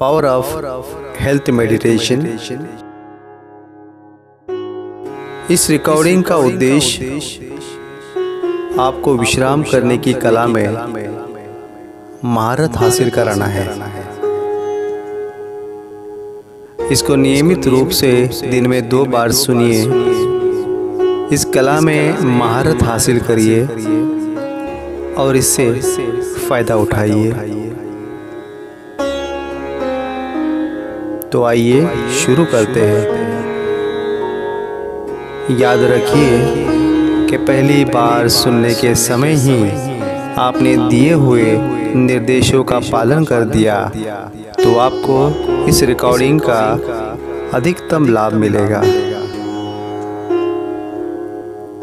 Power of health meditation. इस recording का उद्देश्य आपको विश्राम करने की कला में महारत हासिल कराना है। इसको नियमित रूप से दिन में 2 बार सुनिए। इस कला में महारत हासिल करिए और इससे फायदा उठाइए। तो आइए शुरू करते हैं। याद रखिए कि पहली बार सुनने के समय ही आपने दिए हुए निर्देशों का पालन कर दिया तो आपको इस रिकॉर्डिंग का अधिकतम लाभ मिलेगा।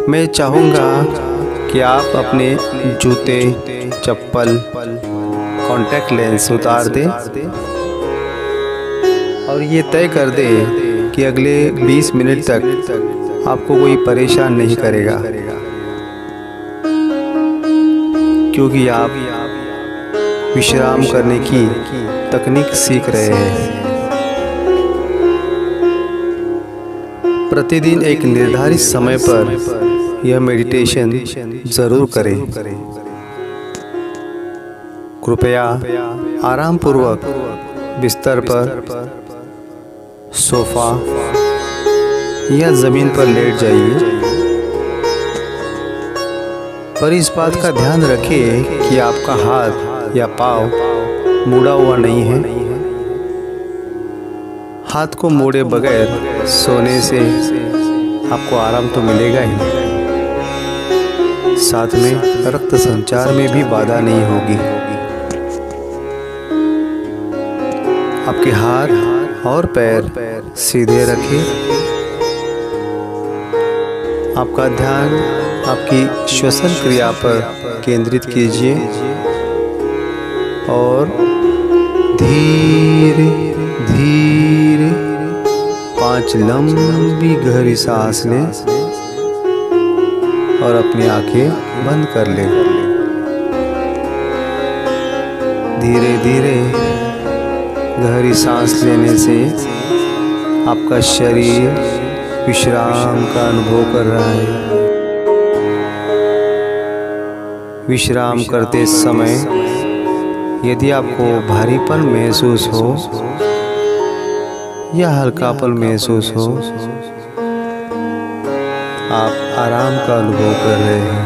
मैं चाहूँगा कि आप अपने जूते, चप्पल, कॉन्टैक्ट लेंस उतार दें और ये तय कर दें कि अगले 20 मिनट तक आपको कोई परेशान नहीं करेगा, क्योंकि आप विश्राम करने की तकनीक सीख रहे हैं। प्रतिदिन एक निर्धारित समय पर यह मेडिटेशन जरूर करें। कृपया आरामपूर्वक बिस्तर पर, सोफा या जमीन पर लेट जाइए, पर इस बात का ध्यान रखिए कि आपका हाथ या पाँव मुड़ा हुआ नहीं है। हाथ को मोड़े बगैर सोने से आपको आराम तो मिलेगा ही, साथ में रक्त संचार में भी बाधा नहीं होगी। आपके हाथ और पैर सीधे रखें। आपका ध्यान आपकी श्वसन क्रिया पर केंद्रित कीजिए और धीरे धीरे 5 लंबी गहरी सांस लें और अपनी आंखें बंद कर लें। धीरे धीरे गहरी सांस लेने से आपका शरीर विश्राम का अनुभव कर रहा है। विश्राम करते समय यदि आपको भारीपन महसूस हो या हल्कापन महसूस हो, आप आराम का अनुभव कर रहे हैं।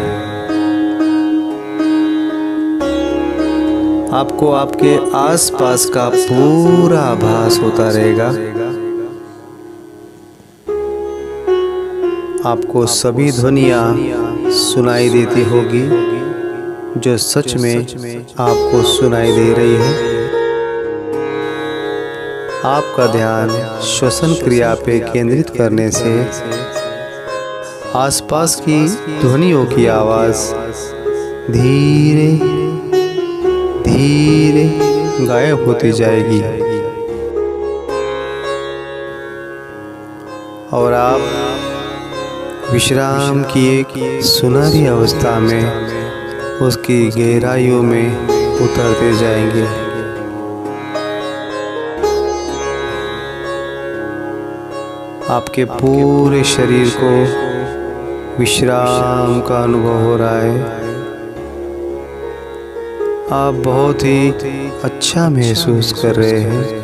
आपको आपके आसपास का पूरा आभास होता रहेगा। आपको सभी ध्वनियाँ सुनाई देती होगी जो सच में आपको सुनाई दे रही है। आपका ध्यान श्वसन क्रिया पे केंद्रित करने से आसपास की ध्वनियों की आवाज़ धीरे धीरे गायब होती जाएगी और आप विश्राम की एक सुनहरी अवस्था में उसकी गहराइयों में उतरते जाएंगे। आपके पूरे शरीर को विश्राम का अनुभव हो रहा है। आप बहुत ही अच्छा महसूस कर रहे हैं।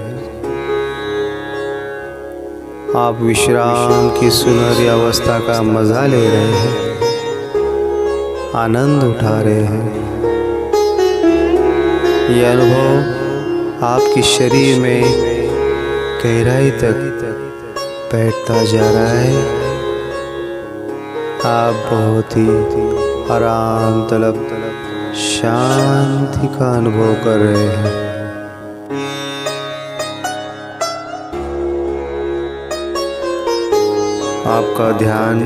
आप विश्राम की सुनहरी अवस्था का मजा ले रहे हैं, आनंद उठा रहे हैं। यह अनुभव आपके शरीर में गहराई तक बैठता जा रहा है। आप बहुत ही आराम तलब शांति का अनुभव कर रहे हैं। आपका ध्यान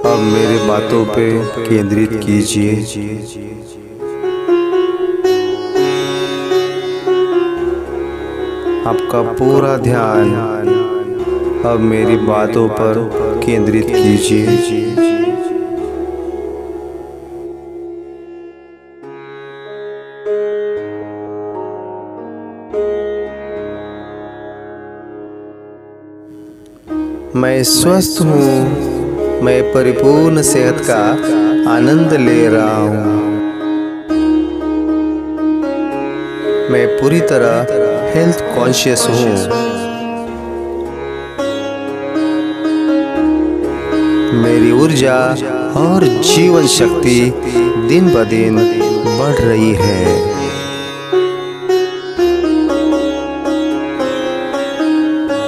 अब मेरी बातों पे केंद्रित कीजिए। आपका पूरा ध्यान अब मेरी बातों पर केंद्रित कीजिए। मैं स्वस्थ हूँ, मैं परिपूर्ण सेहत का आनंद ले रहा हूँ। मैं पूरी तरह हेल्थ कॉन्शियस हूँ। मेरी ऊर्जा और जीवन शक्ति दिन ब दिन बढ़ रही है।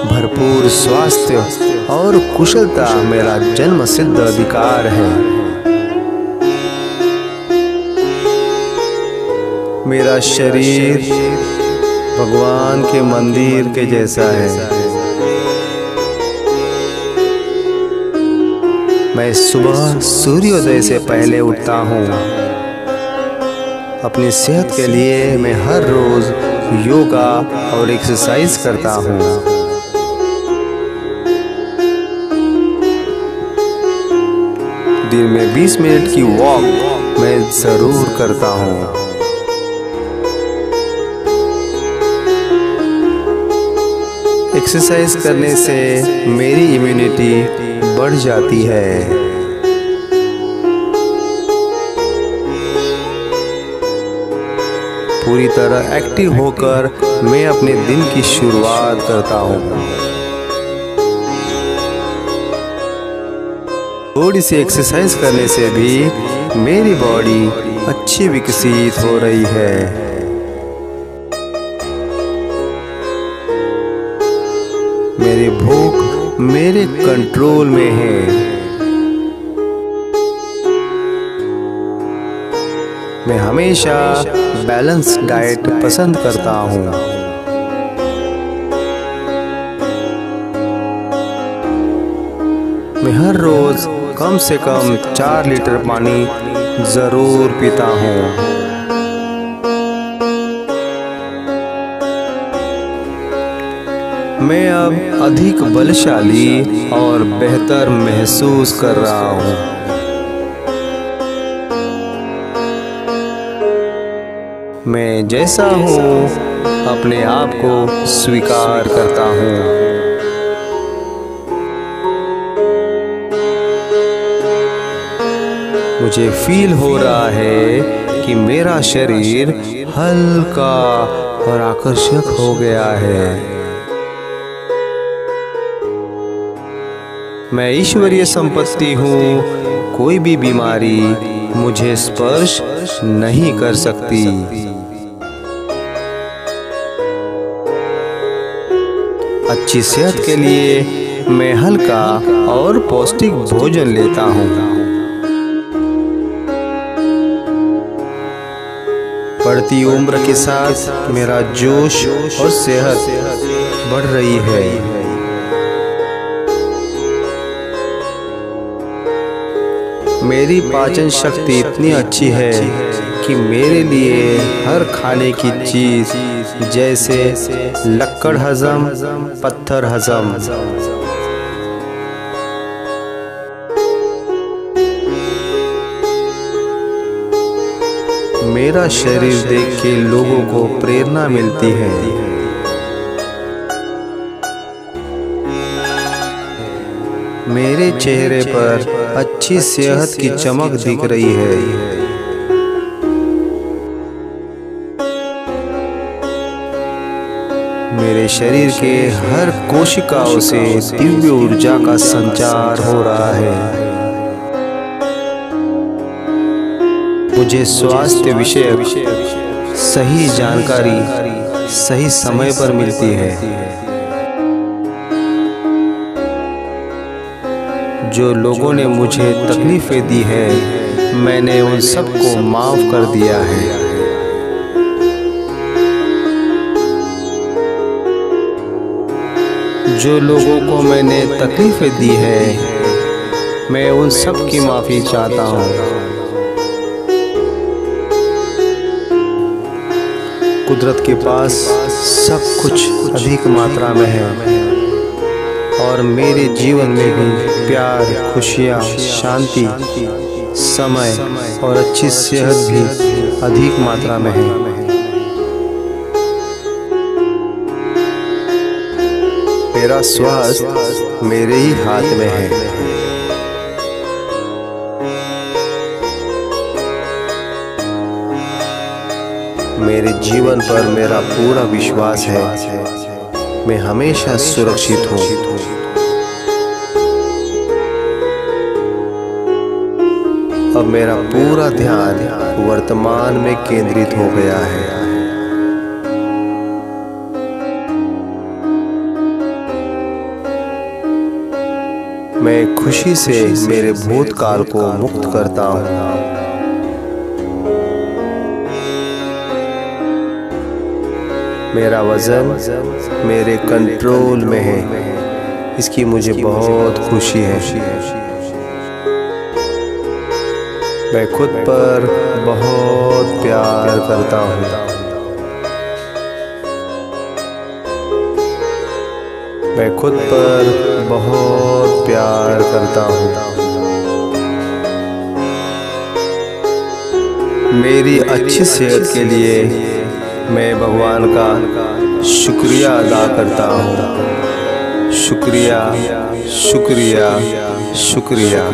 भरपूर स्वास्थ्य और कुशलता मेरा जन्मसिद्ध अधिकार है। मेरा शरीर भगवान के मंदिर के जैसा है। मैं सुबह सूर्योदय से पहले उठता हूँ। अपनी सेहत के लिए मैं हर रोज योगा और एक्सरसाइज करता हूँ। दिन में 20 मिनट की वॉक मैं जरूर करता हूँ। एक्सरसाइज करने से मेरी इम्यूनिटी बढ़ जाती है। पूरी तरह एक्टिव होकर मैं अपने दिन की शुरुआत करता हूँ। थोड़ी सी एक्सरसाइज करने से भी मेरी बॉडी अच्छी विकसित हो रही है। मेरी भूख मेरे कंट्रोल में है। मैं हमेशा बैलेंस डाइट पसंद करता हूँ। मैं हर रोज कम से कम 4 लीटर पानी जरूर पीता हूँ। मैं अब अधिक बलशाली और बेहतर महसूस कर रहा हूँ। मैं जैसा हूँ अपने आप को स्वीकार करता हूँ। मुझे फील हो रहा है कि मेरा शरीर हल्का और आकर्षक हो गया है। मैं ईश्वरीय संपत्ति हूँ। कोई भी बीमारी मुझे स्पर्श नहीं कर सकती। अच्छी सेहत के लिए मैं हल्का और पौष्टिक भोजन लेता हूँ। बढ़ती उम्र के साथ मेरा जोश और सेहत बढ़ रही है। मेरी पाचन शक्ति इतनी अच्छी है कि मेरे लिए हर खाने की चीज जैसे लक्कड़ हजम, पत्थर हजम। मेरा शरीर देख के लोगों को प्रेरणा मिलती है। मेरे चेहरे पर अच्छी सेहत की चमक दिख रही है। मेरे शरीर के हर कोशिकाओं से दिव्य ऊर्जा का संचार हो रहा है। मुझे स्वास्थ्य विषयक सही जानकारी सही समय पर मिलती है। जो लोगों ने मुझे तकलीफें दी है मैंने उन सबको माफ कर दिया है। जो लोगों को मैंने तकलीफें दी है मैं उन सब की माफ़ी चाहता हूँ। कुदरत के पास सब कुछ अधिक मात्रा में है और मेरे जीवन में भी प्यार, खुशियाँ, शांति, समय और अच्छी सेहत भी अधिक मात्रा में है। मेरा स्वास्थ्य मेरे ही हाथ में है। मेरे जीवन पर मेरा पूरा विश्वास है। मैं हमेशा सुरक्षित हूँ। अब मेरा पूरा ध्यान वर्तमान में केंद्रित हो गया है। मैं खुशी से मेरे भूतकाल को मुक्त करता हूँ। मेरा वजन मेरे कंट्रोल में है। इसकी मुझे बहुत खुशी है। मैं खुद पर बहुत प्यार करता हूँ। मैं खुद पर बहुत प्यार करता हूँ। मेरी अच्छी सेहत के लिए मैं भगवान का शुक्रिया अदा करता हूँ। शुक्रिया, शुक्रिया, शुक्रिया।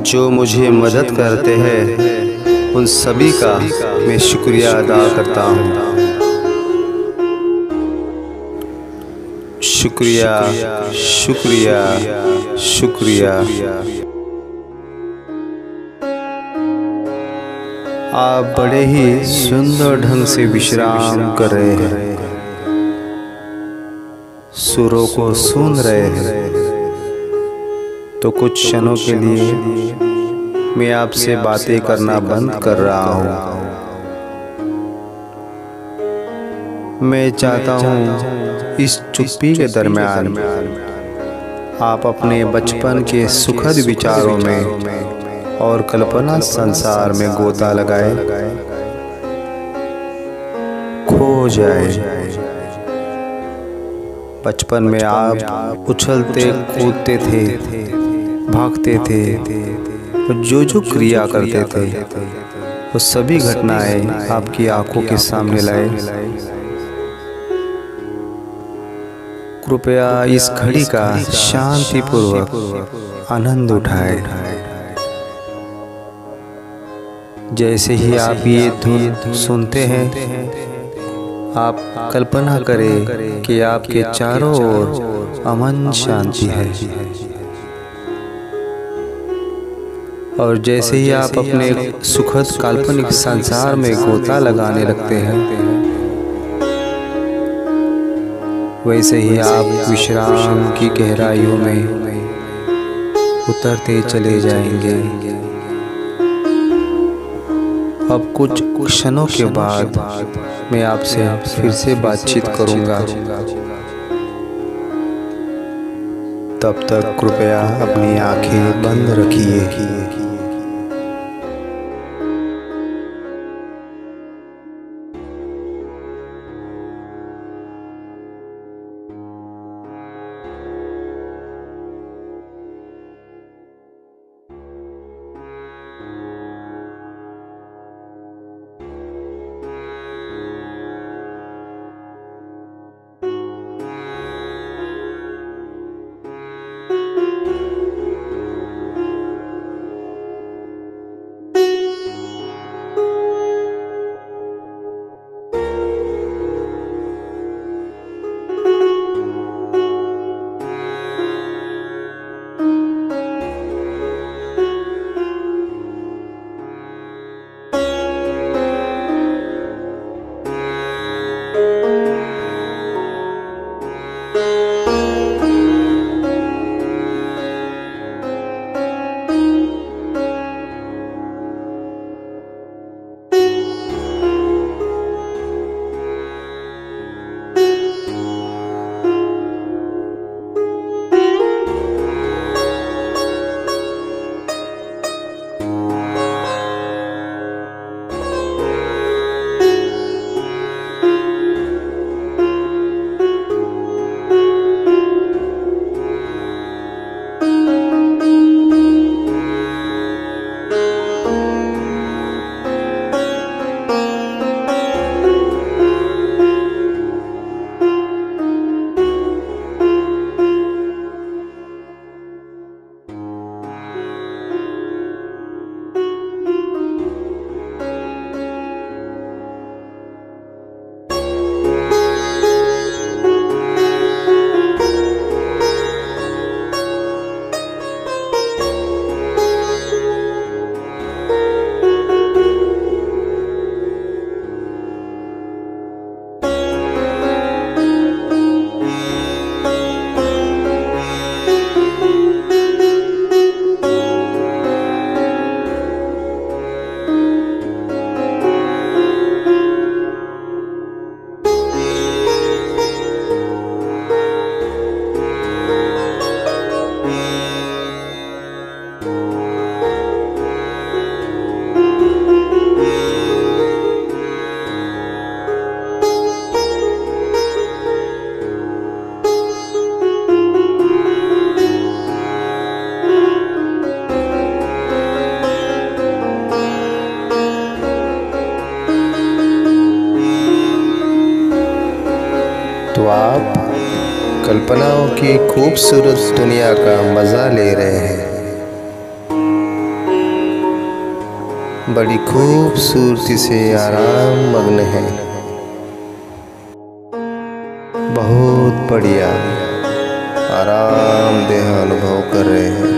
जो मुझे मदद करते हैं उन सभी का मैं शुक्रिया अदा करता हूँ। शुक्रिया, शुक्रिया, शुक्रिया। आप बड़े ही सुंदर ढंग से विश्राम कर रहे हैं। सुरों को सुन रहे हैं। तो कुछ क्षणों के लिए मैं आपसे बातें करना बंद कर रहा हूँ। मैं चाहता हूँ इस चुप्पी के दरमियान आप अपने बचपन के सुखद विचारों में और कल्पना संसार में गोता लगाए, खो जाए। बचपन में आप उछलते कूदते थे, भागते थे और जो क्रिया करते थे वो सभी घटनाएं आपकी आंखों के सामने लाए। कृपया इस घड़ी का शांतिपूर्वक आनंद उठाएं। जैसे ही आप ये धुन सुनते हैं, आप कल्पना करें कि आपके चारों ओर अमन शांति है। और जैसे ही आप अपने सुखद काल्पनिक संसार में गोता लगाने लगते हैं, वैसे ही आप विश्राम की गहराइयों में उतरते चले जाएंगे। अब कुछ क्षणों के बाद मैं आपसे फिर से बातचीत करूंगा। तब तक कृपया अपनी आंखें बंद रखिए। आप कल्पनाओं की खूबसूरत दुनिया का मज़ा ले रहे हैं। बड़ी खूबसूरती से आराम मग्न है। बहुत बढ़िया आरामदेह अनुभव कर रहे हैं।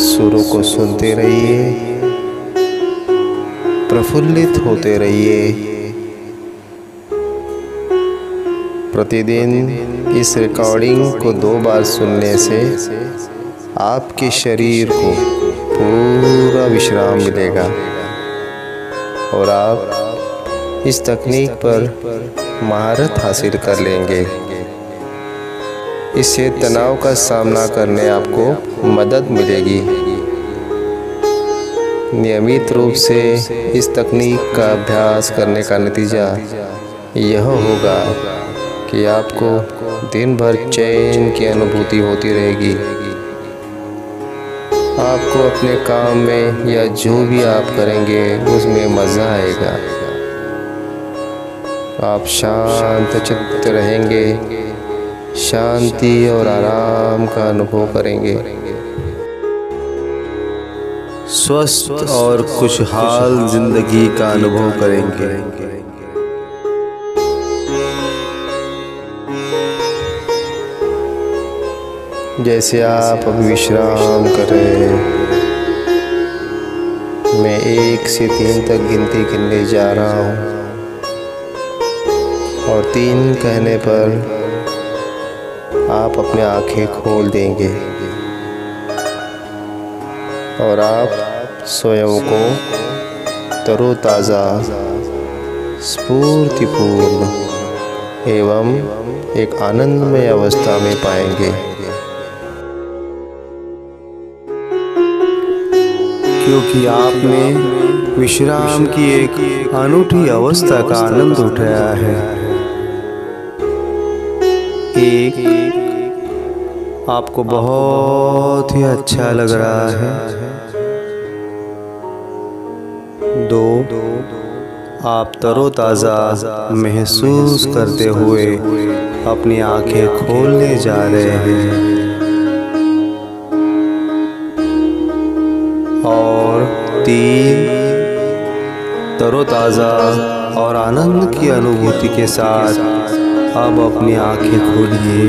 सुरों को सुनते रहिए, प्रफुल्लित होते रहिए। प्रतिदिन इस रिकॉर्डिंग को 2 बार सुनने से आपके शरीर को पूरा विश्राम मिलेगा और आप इस तकनीक पर महारत हासिल कर लेंगे। इससे तनाव का सामना करने आपको मदद मिलेगी। नियमित रूप से इस तकनीक का अभ्यास करने का नतीजा यह होगा कि आपको दिन भर चैन की अनुभूति होती रहेगी। आपको अपने काम में या जो भी आप करेंगे उसमें मज़ा आएगा। आप शांत चित्त रहेंगे, शांति और आराम का अनुभव करेंगे। स्वस्थ और खुशहाल जिंदगी का अनुभव करेंगे। जैसे आप अभी विश्राम कर रहे हैं, मैं 1 से 3 तक गिनती गिनने जा रहा हूँ और 3 कहने पर आप अपनी आंखें खोल देंगे और आप स्वयं को तरोताज़ा, स्फूर्तिपूर्ण एवं एक आनंदमय अवस्था में पाएंगे। क्योंकि आपने विश्राम की एक अनूठी अवस्था का आनंद उठाया है। एक, आपको बहुत ही अच्छा लग रहा है। 2, आप तरोताज़ा महसूस करते हुए अपनी आंखें खोलने जा रहे हैं। और 3, तरोताज़ा और आनंद की अनुभूति के साथ अब अपनी आंखें खोलिए